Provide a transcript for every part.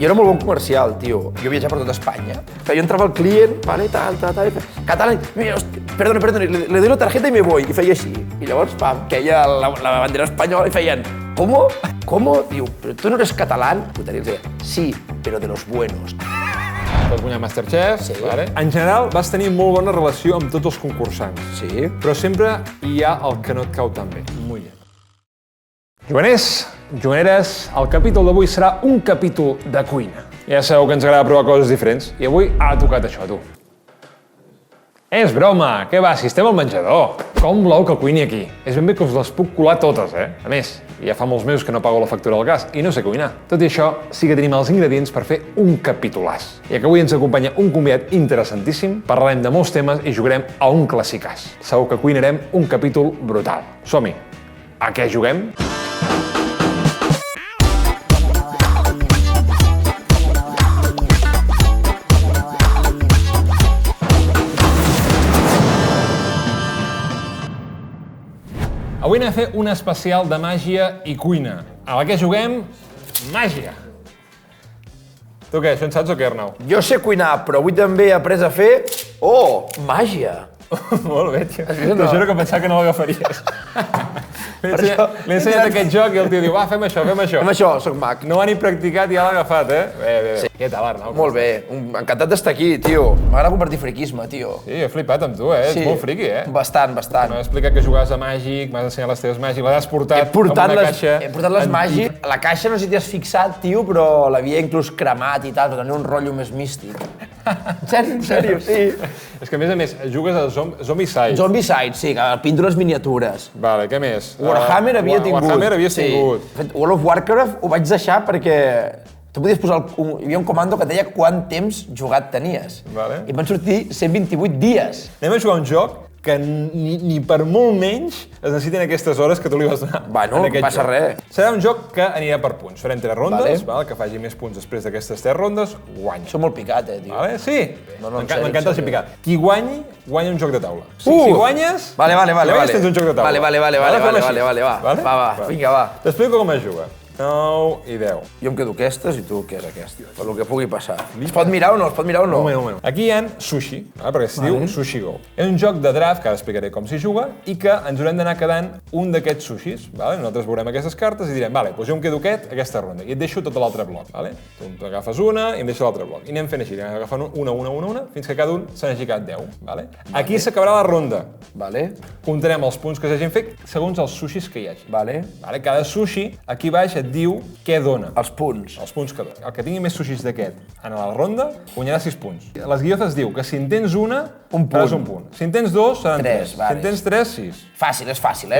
Jo era molt bon comercial, tio. Jo viatjava per tota Espanya. Jo entrava al client, vale, tal, catalán, perdona, le doy la tarjeta y me voy. I feia així. I llavors, pam, queia la bandera espanyola i feien ¿Cómo? Diu, però tu no eres catalán? Puta, i deia, sí, però de los buenos. Vas guanyar Masterchef, Sí. vale? En general, vas tenir molt bona relació amb tots els concursants. Sí. Però sempre hi ha el que no et cau tan bé. Muy bien. Joaners, joaneres, el capítol d'avui serà un capítol de cuina. Ja sabeu que ens agrada provar coses diferents i avui ha tocat això, tu. És broma, què va, si estem al menjador. Com voleu que cuini aquí? És ben bé que us les puc colar totes, eh? A més, ja fa molts mesos que no pago la factura del gas i no sé cuinar. Tot i això, sí que tenim els ingredients per fer un capítolàs. Ja que avui ens acompanya un convidat interessantíssim, parlarem de molts temes i jugarem a un classicàs. Segur que cuinarem un capítol brutal. Som-hi! A què juguem? Avui anem a fer un especial de màgia i cuina. A la que juguem, màgia. Tu què, això en saps o què, Arnau? Jo sé cuinar, però avui també he après a fer... màgia! Molt bé, tio. vist o no? T'ho juro que pensava que no l'agafaries. L'he ensenyat aquest joc i el tio diu, va, fem això. Fem això, soc mag. No ho ha ni practicat i ja l'ha agafat, eh? Bé. Sí. Què tal, Arnau? Molt bé, encantat d'estar aquí, tio. M'agrada compartir friquisme, tio. Sí, he flipat amb tu, eh? Sí. Ets molt friqui, eh? Bastant. M'has explicat que jugaves a Màgic, m'has ensenyat les teves màgics, les has portat He portat amb una caixa. He portat les màgics. La caixa no sé si t'hi has fixat, tio, però l'havia inclús cremat i tal, però tenia un rotllo més místic. En sèrio, sí. És que, a més, jugues a Zombicide. Zombicide, sí, que pinto les miniatures. Vale, què més? Warhammer havia tingut. Warhammer havies tingut. De fet, World of Warcraft ho vaig deixar perquè tu podies posar... Hi havia un comando que et deia quant temps jugat tenies. Vale. I van sortir 128 dies. Anem a jugar un joc que ni per molt menys es necessiten aquestes hores que tu li vas donar. Bueno, en aquest passa joc. res. Serà un joc que anirà per punts. Farem 3 rondes, Vale. que faci més punts després d'aquestes 3 rondes, guanya. Soc molt picat, tio. Vale? Sí? No, en sèrio, M'encanta en el sèrio. picat. Qui guanyi, guanya un joc de taula. Si guanyes, Vale. si guanyes tens un joc de taula. Vale, va. Vinga, va. T'explico com es juga. 9 i 10. Jo em quedo aquestes i tu què és aquesta? Per lo que pugui passar. Es pot mirar o no? Un moment. Aquí hi ha sushi, perquè es diu Sushi Go. És un joc de draft, que ara explicaré com s'hi juga, i que ens haurem d'anar quedant un d'aquests sushis. Nosaltres veurem aquestes cartes i direm, doncs jo em quedo aquesta ronda, i et deixo tot l'altre bloc. Tu agafes una i em deixes l'altre bloc. I anem fent així, anem agafant una, fins que cada un se n'hagi quedat 10. Aquí s'acabarà la ronda. Comptarem els punts que s'hagin fet segons els sushis que hi hagi. Cada sushi, aquí baix et diu què dona. Els punts. Els punts que dona. El que tingui més sushis d'aquest en la ronda guanyarà 6 punts. Les guiozes diu que si en tens una, faràs un punt. Si en tens dos, seran 3. Si en tens 3, 6. Fàcil, és fàcil.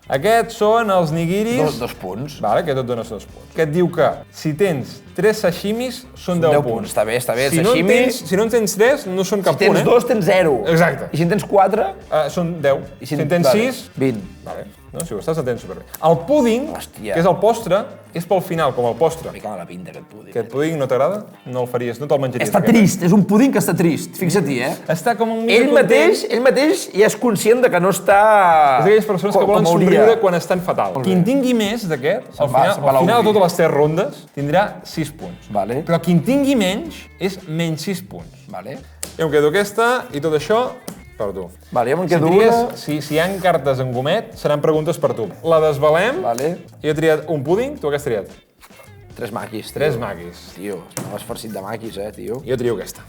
Aquests són els nigiris. 2 punts. Que tot dona 2 punts. Que et diu que si tens 3 sashimis, són 10 punts. Està bé, Si no en tens 3, no són cap punt, Si tens 2, tens 0. Exacte. I si en tens 4? Són 10. Si en tens 6... 20. No, si ho estàs atent superbé. El púding, que és el postre, és pel final, com el postre. Mica mala pinta, aquest púding. Aquest púding no t'agrada? No el faries, no te'l menjaries. Està trist, és un púding que està trist. Fixa't-hi, Està com un ell mateix ja és conscient de que no està... És d'aquelles persones que volen somriure quan estan fatal. Qui en tingui més d'aquest, al final de totes les 3 rondes, tindrà 6 punts. Però qui en tingui menys, és menys 6 punts. Jo em quedo aquesta i tot això per tu. Jo me'n quedo una... Si hi ha cartes en gomet, seran preguntes per tu. La desvalem. Jo he triat un púding, tu què has triat? 3 maquis. 3 maquis. Tio, m'has farcit de maquis, tio. Jo trio aquesta.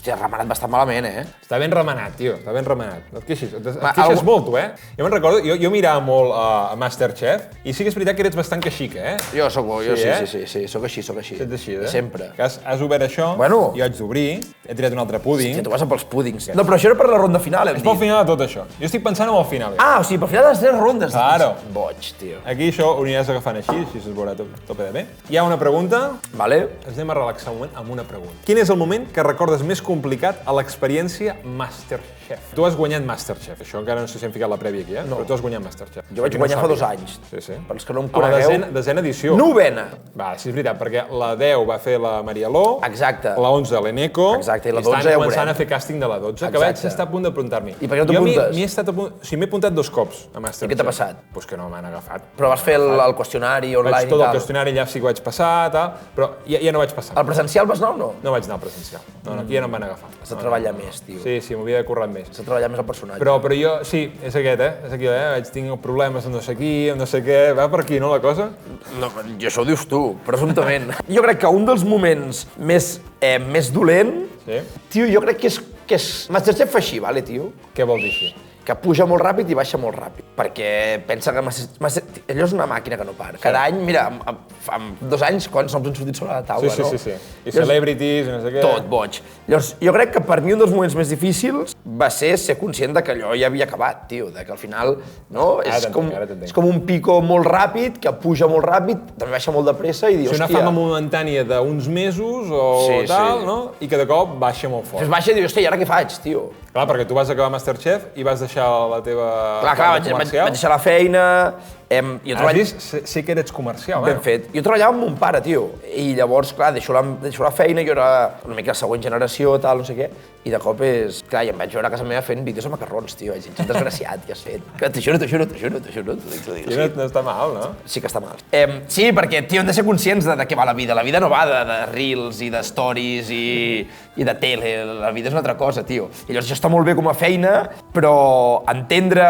Hòstia, has remenat bastant malament, Està ben remenat, tio, està ben remenat. No et queixis, et queixes molt, tu, Jo me'n recordo, jo mirava molt a Masterchef i sí que és veritat que eres bastant queixica, Jo sóc bo, sí, sóc així. Ets així, Sempre. Que has obert això, jo haig d'obrir, he triat un altre púding. Hòstia, tu vas pels púdings. No, però això era per la ronda final, hem dit. És pel final de tot això. Jo estic pensant en el final. O sigui, pel final de les 3 rondes. Claro. Boig, tio. Aquí això ho aniràs agafant així es veurà tot bé. Hi ha una pregunta. Vale. Ens anem a relaxar un moment amb una pregunta. Quin és el moment que recordes més més complicat a l'experiència Masterchef? Tu has guanyat Masterchef, això encara no sé si hem ficat la prèvia aquí, però tu has guanyat Masterchef. Jo vaig guanyar fa 2 anys. Sí. Per als que no em A la conegueu... desena edició. 9ena! Va, sí, és veritat, perquè la 10 va fer la Maria Ló, Exacte. la 11 l'Eneco, Exacte, i la 12 estan ja ho començant veurem. a fer càsting de la 12, que vaig estar a punt d'apuntar-m'hi. I per què no t'apuntes? M'hi he estat a punt... O sigui, m'he apuntat 2 cops a Masterchef. I què t'ha passat? Pues que no m'han agafat. Però vas fer el qüestionari online Vaig i tot el tal. qüestionari allà sí que vaig passar, tal, però ja no vaig passar. Al presencial vas anar o no? No vaig anar al presencial. No, aquí ja no em van agafar. Has de treballar més, tio. Sí, m'havia de currar més. Has de treballar més el personatge. Però jo, sí, és aquest, És aquí, Vaig tinc problemes amb no sé qui, amb no sé què. Va per aquí, no, la cosa? No, i això ho dius tu, presumptament. Jo crec que un dels moments més dolent... Sí. Tio, jo crec que és... Masterchef fa així, vale, tio? Què vol dir així? Que puja molt ràpid i baixa molt ràpid. Perquè pensa que allò és una màquina que no para. Cada any, mira, en 2 anys, quants noms han sortit sobre la taula, no? Sí. I celebrities, i no sé què... Tot boig. Llavors, jo crec que per mi un dels moments més difícils va ser conscient de que allò ja havia acabat, tio, de que al final, no? És com un pico molt ràpid, que puja molt ràpid, també baixa molt de pressa i dius, hòstia... És una fama momentània d'uns mesos o tal, no? I que de cop baixa molt fort. Després baixa i dius, hòstia, i ara què faig, tio? Clar, perquè tu vas acabar Masterchef i vas deixar la teva... Clar, vaig deixar la feina... Has vist? Sé que eres comercial, Ben fet. Jo treballava amb mon pare, tio, i llavors, clar, deixo la feina, jo era una mica la següent generació, tal, no sé què, i de cop és... Clar, i em vaig veure a casa meva fent vídeos amb macarrons, tio, vaig dir, ets desgraciat, què has fet? T'ho juro. I no està mal, no? Sí que està mal. Sí, perquè, tio, hem de ser conscients de què va la vida. La vida no va de reels i de stories i de tele, la vida és una altra cosa, tio. I llavors això està molt bé com a feina, però entendre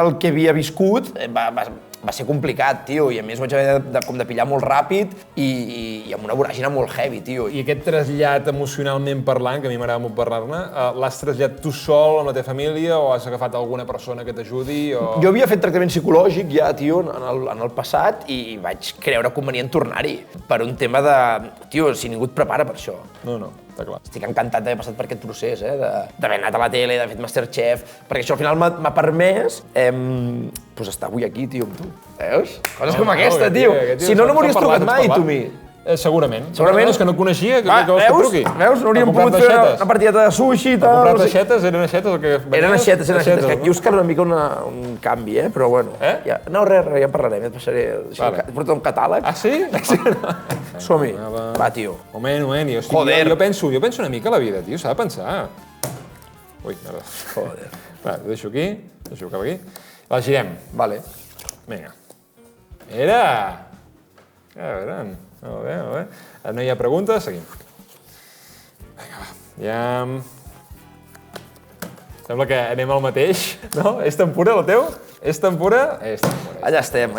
el que havia viscut va ser complicat, tio, i a més ho vaig haver de pillar molt ràpid i amb una voràgina molt heavy, tio. I aquest trasllat emocionalment parlant, que a mi m'agrada molt parlar-ne, l'has traslladat tu sol amb la teva família o has agafat alguna persona que t'ajudi? Jo havia fet tractament psicològic ja, tio, en el passat i vaig creure convenient tornar-hi per un tema de... Tio, si ningú et prepara per això. No, està clar. Estic encantat d'haver passat per aquest procés, d'haver anat a la tele, d'haver fet Masterchef, perquè això al final m'ha permès estar avui aquí, tio, amb tu. Veus? Coses com aquesta, tio. Si no m'hauries trucat mai, tu, mi. Segurament. És que no coneixia, que vols que truqui. Veus? No hauríem pogut fer una partideta de sushi i tal. Per comprar aixetes? Eren aixetes el que venies? Eren aixetes. Que aquí us cal una mica un canvi, però bueno. No, res, ja en parlarem, et passaré. Porta un catàleg. Ah, sí? Som-hi. Va, tio. Moment. Joder. Jo penso una mica a la vida, tio, s'ha de pensar. Ui, merda. Joder. Va, ho deixo aquí, cap aquí. La girem. Vale. Vinga. Era! Ja veurem. Molt bé. No hi ha preguntes? Seguim. Vinga, va. Ja... Sembla que anem al mateix, no? És tempura, el teu? És tempura? És tempura. Allà estem.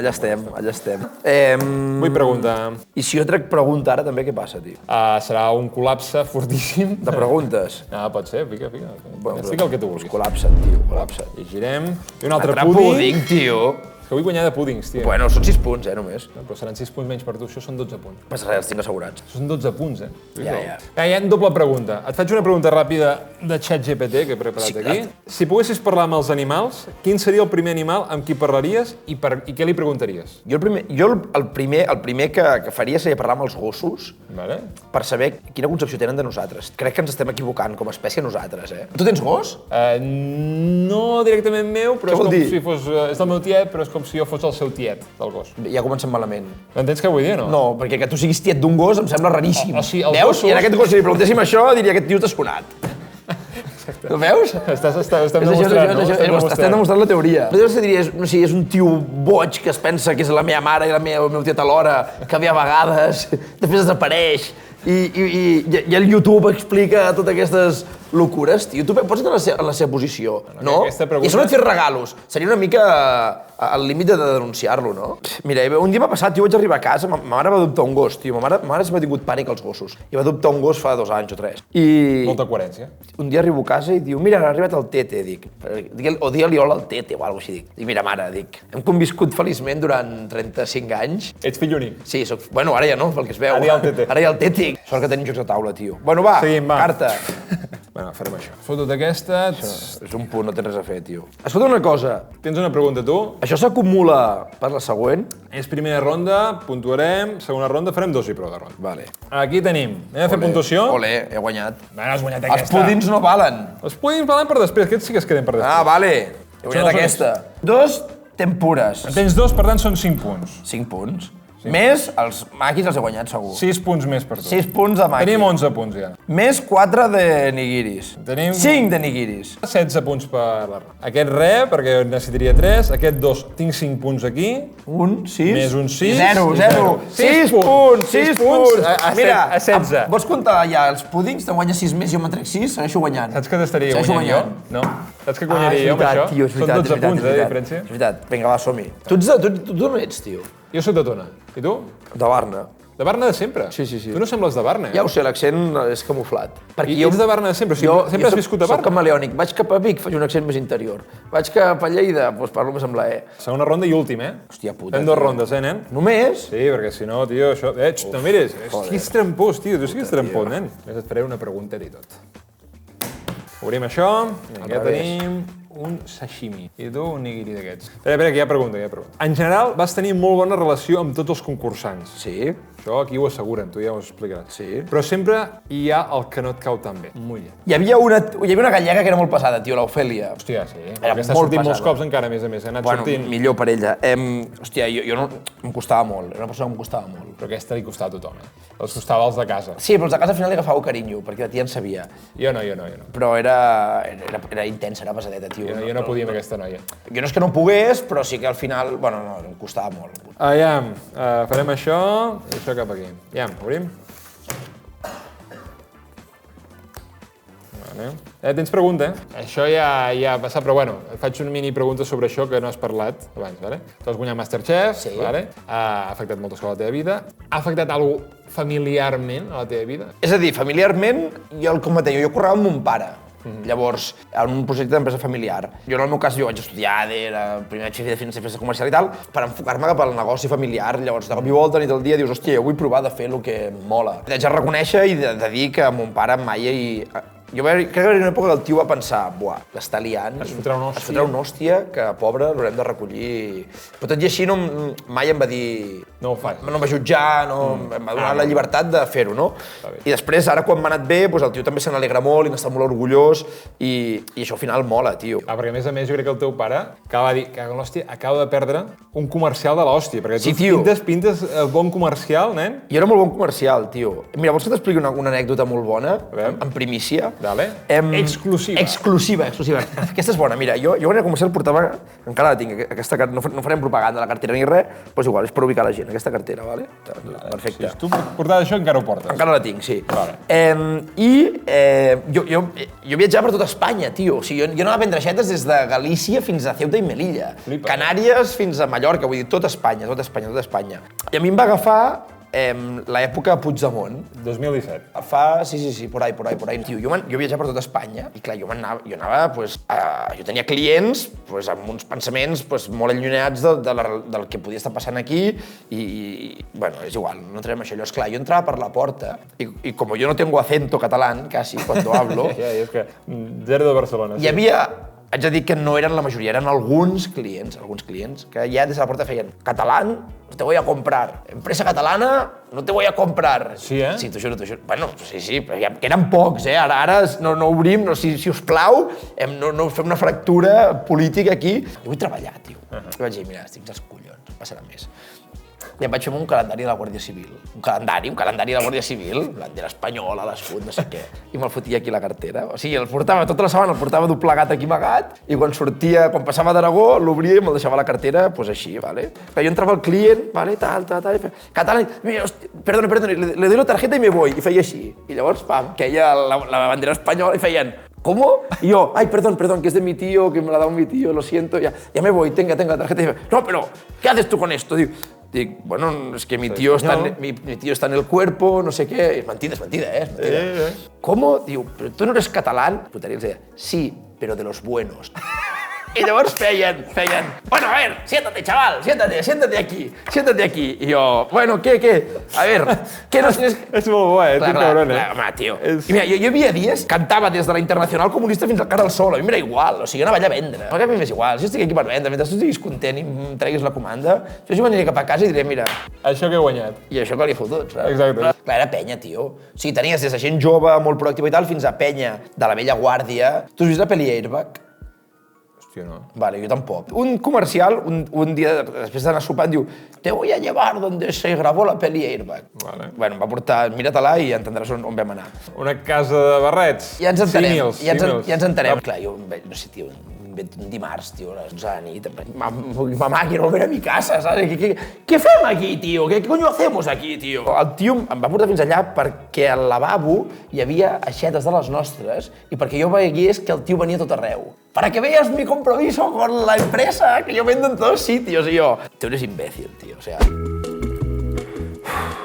Vull preguntar. I si jo trec pregunta ara, també què passa, tio? Serà un col·lapse fortíssim. De preguntes? Pot ser, fica. Fica el que tu vulguis. Col·lapsa't, tio, col·lapsa't. I girem. I un altre púding. Tio. Que vull guanyar de púdings, tio. Bueno, són 6 punts, només. Però seran 6 punts menys per tu, això són 12 punts. Passa res, els tinc assegurats. Això són 12 punts, Ja. Hi ha doble pregunta. Et faig una pregunta ràpida de ChatGPT que he preparat aquí. Si poguessis parlar amb els animals, quin seria el primer animal amb qui parlaries i què li preguntaries? Jo el primer que faria seria parlar amb els gossos per saber quina concepció tenen de nosaltres. Crec que ens estem equivocant com a espècie nosaltres, Tu tens gos? No directament meu, però és com si fos... És del meu tiet, però és com si jo fos el seu tiet del gos. Ja comencem malament. Entens què vull dir, no? No, perquè que tu siguis tiet d'un gos em sembla raríssim. Veus? Gossos... I en aquest gos, si li preguntéssim això, diria aquest tio t'ha sonat. Exacte. Ho veus? Estem demostrant, no? Estem demostrant la teoria. No diries, no sé, és un tio boig que es pensa que és la meva mare i el meu tiet alhora, que ve a vegades, després desapareix, i el YouTube explica totes aquestes locures, tio. Tu pots estar en la seva posició, no? I això no et fes regalos. Seria una mica al límit de denunciar-lo, no? Mira, un dia m'ha passat, tio, vaig arribar a casa, ma mare va adoptar un gos, tio. Ma mare sempre ha tingut pànic als gossos. I va adoptar un gos fa 2 anys o 3. Molta coherència. Un dia arribo a casa i diu, mira, ha arribat el Tete, dic. O digue-li hola al Tete o alguna cosa així, dic. Dic, mira, mare, dic, hem conviscut feliçment durant 35 anys. Ets fill únic? Sí, bueno, ara ja no, pel que es veu. Ara hi ha el Tete. Ara hi ha el Tete. Sort que tenim jocs de taula, tio. Bueno, va, seguim, va. Carta. Bueno, farem això. Foto d'aquesta... És un punt, no tens res a fer, tio. Escolta una cosa. Tens una pregunta, tu? Això s'acumula per la següent? És primera ronda, puntuarem. Segona ronda, farem 2 i prou de ronda. Vale. Aquí tenim. Anem a fer puntuació. Ole, he guanyat. Bueno, has guanyat Els aquesta. púdings no valen. Els púdings valen per després. Aquests sí que es queden per després. Ah, vale. He guanyat Són els aquesta. 2 tempures. En tens 2, per tant són 5 punts. 5 punts. Més els maquis els he guanyat, segur. 6 punts més per tu. 6 punts de maqui. Tenim 11 punts ja. Més 4 de nigiris. Tenim- 5 de nigiris. 16 punts per la ronda. Aquest re, perquè necessitaria 3. Aquest 2, tinc 5 punts aquí. 1, 6... Més un 6. 0, i 0. 6 punts, 6 6 punts. Mira, a 16. vols comptar ja els púdings? Te'n guanyes 6 més, jo me'n trec 6, segueixo guanyant. Saps que t'estaria Segueixo guanyant jo? No? Saps que guanyaria jo amb això? Tio, és Són veritat, 12 punts, de diferència. És veritat. Vinga, va, som-hi. Tu d'on ets, tio? Jo soc de Tona. I tu? De Barna. De Barna de sempre? Sí, sí, sí. Tu no sembles de Barna, Ja ho sé, l'accent és camuflat. I ets de Barna de sempre? O sigui, sempre has viscut a Soc Barna? camaleònic. Vaig cap a Vic, faig un accent més interior. Vaig cap a Lleida, doncs parlo més amb la E. Segona ronda i últim, eh? Hòstia puta. Fem 2 tio. rondes, nen? Només? Sí, perquè si no, tio, això... No mires, és que és trampós, tio, tu sí que és trampós, nen. Més et faré una pregunta i tot. Obrim això, i aquí tenim un sashimi. I tu un nigiri d'aquests. Espera, que hi ha pregunta, En general, vas tenir molt bona relació amb tots els concursants. Sí. Això aquí ho asseguren, tu ja ho explicaràs. Sí. Però sempre hi ha el que no et cau tan bé. Mulla. Hi havia una gallega que era molt pesada, tio, l'Ofèlia. Hòstia, sí. Era Perquè està molt sortint molts pesada. cops encara, a més, ha anat Bueno, sortint. millor per ella. Hòstia, jo no... Em costava molt. Era una persona que em costava molt. Però aquesta li costava a tothom, eh? Els costava als de casa. Sí, però els de casa al final li agafava carinyo, perquè la tia en sabia. Jo no. Però era intensa, era pesadeta, tio. Jo no podia amb aquesta noia. Jo no és que no pogués, però sí que al final... Bueno, no, em costava molt. Aviam, farem això i això cap aquí. Aviam, obrim. Vale. Tens pregunta, eh? Això ja ha passat, però bueno, et faig una mini pregunta sobre això que no has parlat abans, vale? Tu has guanyat Masterchef, Sí. vale? Ha afectat moltes coses a la teva vida. Ha afectat alguna cosa familiarment a la teva vida? És a dir, familiarment, com et deia, jo correva amb mon pare. Llavors, en un projecte d'empresa familiar. Jo, en el meu cas, jo vaig estudiar, era primer vaig fer de financer, finança comercial i tal, per enfocar-me cap al negoci familiar. Llavors, de cop i volta, nit al dia, dius, hòstia, jo vull provar de fer el que em mola. Haig de reconèixer i de dir que mon pare mai... Crec que en una època el tio va pensar, buah, l'està liant. Es fotrà una hòstia. Es fotrà una hòstia que, pobre, l'haurem de recollir. Però tot i així, mai em va dir... No ho faig. No em va jutjar, em va donar la llibertat de fer-ho, no? bé. I després, ara, quan m'ha anat bé, doncs el tio també se n'alegra molt i n'està molt orgullós i això al final mola, tio. Perquè a més, jo crec que el teu pare acaba de dir que l'hòstia acaba de perdre un comercial de l'hòstia, perquè Sí, tu tio. pintes bon comercial, nen? Jo era molt bon comercial, tio. Mira, vols que t'expliqui una anècdota molt bona, veure. en primícia? Dale. Exclusiva. Exclusiva. Aquesta és bona. Mira, jo quan era comercial portava... Encara la tinc, aquesta cartera. No farem propaganda de la cartera ni res, però és igual, és per ubicar la gent, aquesta cartera, vale? Perfecte. Si tu portaves això encara ho portes. Encara la tinc, sí. Vale. Jo viatjava per tota Espanya, tio. O sigui, jo anava a vendre aixetes des de Galícia fins a Ceuta i Melilla. Flipa. Canàries fins a Mallorca, vull dir, tota Espanya. I a mi em va agafar l'època Puigdemont. 2017. Sí, por ahí. Tio, jo viatjava per tota Espanya i clar, jo anava, jo tenia clients amb uns pensaments molt allunyats del que podia estar passant aquí i bueno, és igual, no entrem en això. Llavors, clar, jo entrava per la porta i com jo no tengo acento catalán, casi, cuando hablo, Ja, és que zero de Barcelona. hi havia, haig de dir que no eren la majoria, eren alguns clients que ja des de la porta feien catalán, no te voy a comprar. Empresa catalana, no te voy a comprar. Sí, eh? Sí, t'ho juro. Bueno, sí, però ja, que eren pocs, eh? Ara no obrim, si us plau, no fem una fractura política aquí. Jo vull treballar, tio. I vaig dir, mira, estic als collons, no passarà més. I em vaig fer un calendari de la Guàrdia Civil. Un calendari de la Guàrdia Civil, bandera espanyola, l'escut, no sé què. I me'l fotia aquí a la cartera. O sigui, el portava tota la setmana, el portava doblegat aquí amagat, i quan passava d'Aragó, l'obria i me'l deixava a la cartera, doncs així, ¿vale? Però jo entrava al client, ¿vale? Tal, i feia, català, perdone, le doy la tarjeta y me voy. I feia així. I llavors, pam, queia la bandera espanyola i feien, ¿cómo? Y yo, ay, perdón, que es de mi tío, que me la ha dado mi tío, lo siento, ya me voy, tenga la tarjeta. Y dice, no, pero, ¿qué haces tú con esto? Digo, bueno, es que mi tío está en el cuerpo, no sé qué. Es mentida, ¿eh? Es mentida. ¿Cómo? Digo, ¿pero tú no eres catalán? Putería, sí, pero de los buenos. I llavors feien, bueno, a ver, siéntate, chaval, siéntate aquí. I jo, bueno, què? A ver, què no... És molt bo, tu cabron, Home, tio. I mira, jo hi havia dies, cantava des de la Internacional Comunista fins al Cara al Sol, a mi m'era igual, o sigui, jo anava allà a vendre. A mi m'és igual, si jo estic aquí per vendre, mentre tu estiguis content i em treguis la comanda, jo m'aniré cap a casa i diré, mira... Això que he guanyat. I això que li he fotut, saps? Exacte. Clar, era penya, tio. O sigui, tenies des de gent jove, molt proactiva i tal, fins a penya de la vella guàrdia. Tu has vist la pel·li Airbag? Hòstia, no. Vale, jo tampoc. Un comercial, un dia, després d'anar sopant, diu te voy a llevar donde se grabó la peli Airbag. Vale. Bueno, em va portar, mira-te-la i entendràs on vam anar. Una casa de barrets. Ja ens entenem, Símils. ja ens entenem. Clar, jo, no sé, tio, un dimarts, tio, a les 11 de la nit, mamá, quiero ver a mi casa, ¿sabes? ¿Qué fem aquí, tio? ¿Qué coño hacemos aquí, tio? El tio em va portar fins allà perquè al lavabo hi havia aixetes de les nostres i perquè jo vegués que el tio venia a tot arreu. Para que veas mi compromiso con la empresa, que yo vendo en todos sitios. I jo, tu eres imbécil, tio, o sea...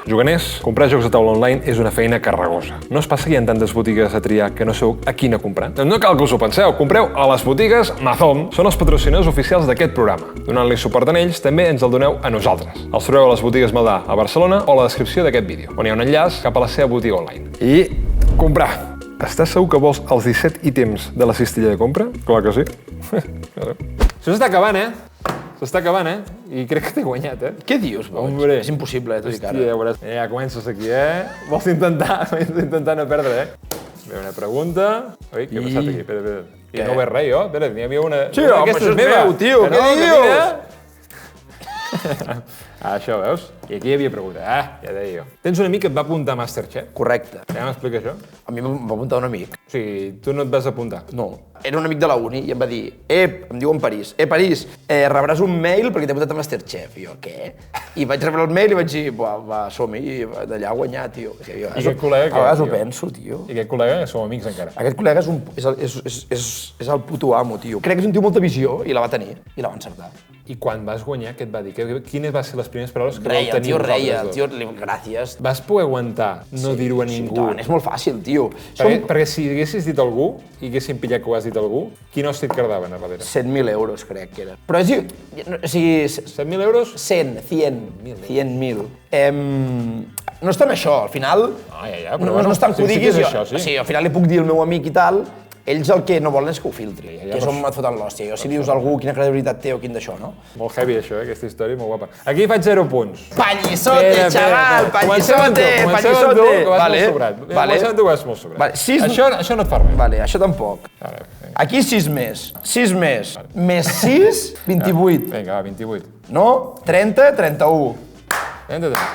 Juganers, comprar jocs de taula online és una feina carregosa. No us passa que hi ha tantes botigues a triar que no sabeu a quina comprar? Doncs no cal que us ho penseu, compreu a les botigues Mazom. Són els patrocinadors oficials d'aquest programa. Donant-li suport a ells, també ens el doneu a nosaltres. Els trobeu a les botigues Maldà, a Barcelona, o a la descripció d'aquest vídeo, on hi ha un enllaç cap a la seva botiga online. I comprar. Estàs segur que vols els 17 ítems de la cistella de compra? Clar que sí. Això s'està acabant, S'està acabant, I crec que t'he guanyat, Què dius, boig? Hombre. És impossible, tot i que ara. Hòstia, ja veuràs. Ja comences aquí, Vols intentar no perdre, Ve una pregunta... Ui, què ha passat aquí? Espera. I no veig res, jo. Espera, n'hi havia una... Sí, home, això és meu, tio, què dius? Això, veus? I aquí hi havia pregunta. Ja deia jo. Tens un amic que et va apuntar a Masterchef? Correcte. Ja m'explica això? A mi em va apuntar un amic. O sigui, tu no et vas apuntar? No. Era un amic de la uni i em va dir em diu en París, París, rebràs un mail perquè t'he apuntat a Masterchef. I jo, què? I vaig rebre el mail i vaig dir, va, som-hi, i d'allà a guanyar, tio. I aquest col·lega... A vegades ho penso, tio. I aquest col·lega, som amics encara. Aquest col·lega és el puto amo, tio. Crec que és un tio amb molta visió i la va tenir, i la va encertar. I quan vas guanyar, què et va dir? Quines van ser les primeres paraules que vau tenir vosaltres dos? El tio, gràcies. Vas poder aguantar no dir-ho a ningú? Sí, és molt fàcil, tio. Perquè si haguessis dit a algú, i haguessin pillat que ho has dit a algú, quin hòstit cardaven a darrere? 100.000 euros, crec que era. Però o sigui... 100.000 euros? 100.000. No és tant això, al final... però no és tant que ho diguis. Això, sí. O sigui, al final li puc dir al meu amic i tal, ells el que no volen és que ho filtri, que és on et foten l'hòstia. Jo si dius a algú quina credibilitat té o quin d'això, no? Molt heavy això, aquesta història, molt guapa. Aquí faig 0 punts. Pallissote, xaval, pallissote. Vale. Comencem tu, vas molt sobrat. Això no et fa res. Vale, això tampoc. Aquí 6 més. 6 més. Més 6, 28. Vinga, va, 28. No? 30, 31. 30.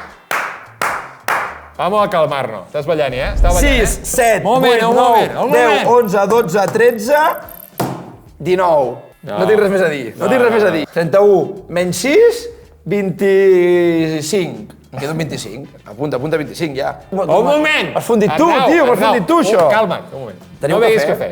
Vamos a calmar-nos. Estàs ballant, Estàs ballant, 6, 7, 8, 9, 10, 11, 12, 13, 19. No tinc res més a dir. 31 menys 6, 25. Em quedo 25. Apunta 25, ja. Un moment! M'has fundit tu, tio, m'has fundit tu, això. Calma't, un moment. No beguis cafè.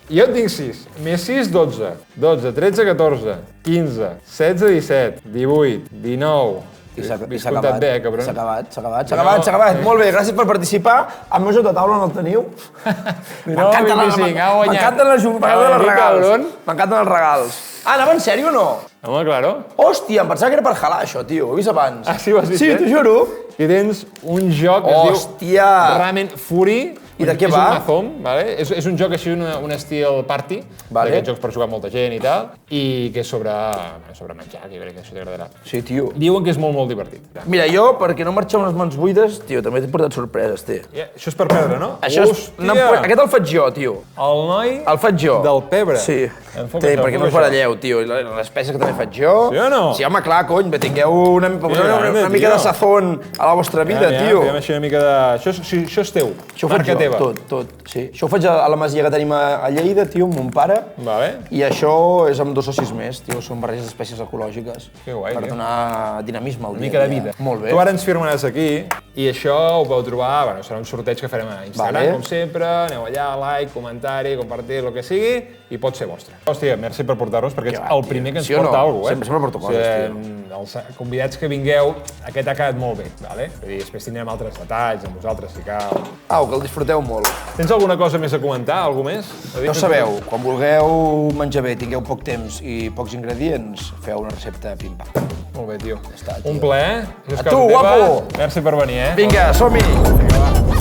Jo en tinc 6. Més 6, 12. 12, 13, 14, 15, 16, 17, 18, 19... I s'ha acabat. Bé, cabron. S'ha acabat. Molt bé, gràcies per participar. El meu joc de taula no el teniu? M'encanten els regals. M'encanten els regals. Anava en sèrio o no? Home, claro. Hòstia, em pensava que era per jalar, això, tio. Ho he vist abans. Ah, sí, ho has vist? Sí, t'ho juro. Aquí tens un joc que es diu Ramen Fury. I de què va? És un Mazom, vale? És un joc així, un estil party, d'aquests jocs per jugar amb molta gent i tal, i que és sobre menjar, que crec que això t'agradarà. Sí, tio. Diuen que és molt, molt divertit. Mira, jo, perquè no marxeu unes mans buides, tio, també t'he portat sorpreses, tio. Això és per perdre, no? Aquest el faig jo, tio. El noi el faig jo. Del pebre. Sí. Perquè no us baralleu, tio. Les peces que també faig jo. Sí o no? Sí, home, clar, cony, tingueu una mica de sazón a la vostra vida, tio. Una mica de... Això és teu. Això ho faig jo, tot. Sí. Això ho faig a la masia que tenim a Lleida, tio, amb mon pare. Vale. I això és amb 2 socis més, tio. Són barreges d'espècies ecològiques. Que guai, per donar dinamisme al dia. Una mica de vida. Molt bé. Tu ara ens firmaràs aquí i això ho podeu trobar, bueno, serà un sorteig que farem a Instagram, com sempre. Aneu allà, like, comentari, compartir, el que sigui, i pot ser vostre. Hòstia, merci per portar-nos, perquè ets el primer que ens porta alguna cosa, Sempre porto coses, tio. els convidats que vingueu, aquest ha quedat molt bé, vale? Vull dir, després tindrem altres detalls amb vosaltres, si cal. Au, que el disfruteu molt. Tens alguna cosa més a comentar, algú més? Ja ho sabeu, quan vulgueu menjar bé, tingueu poc temps i pocs ingredients, feu una recepta pim-pam. Molt bé, tio. està, tio. Un plaer. A tu, guapo! Merci per venir, eh? Vinga, som-hi! Vinga, va.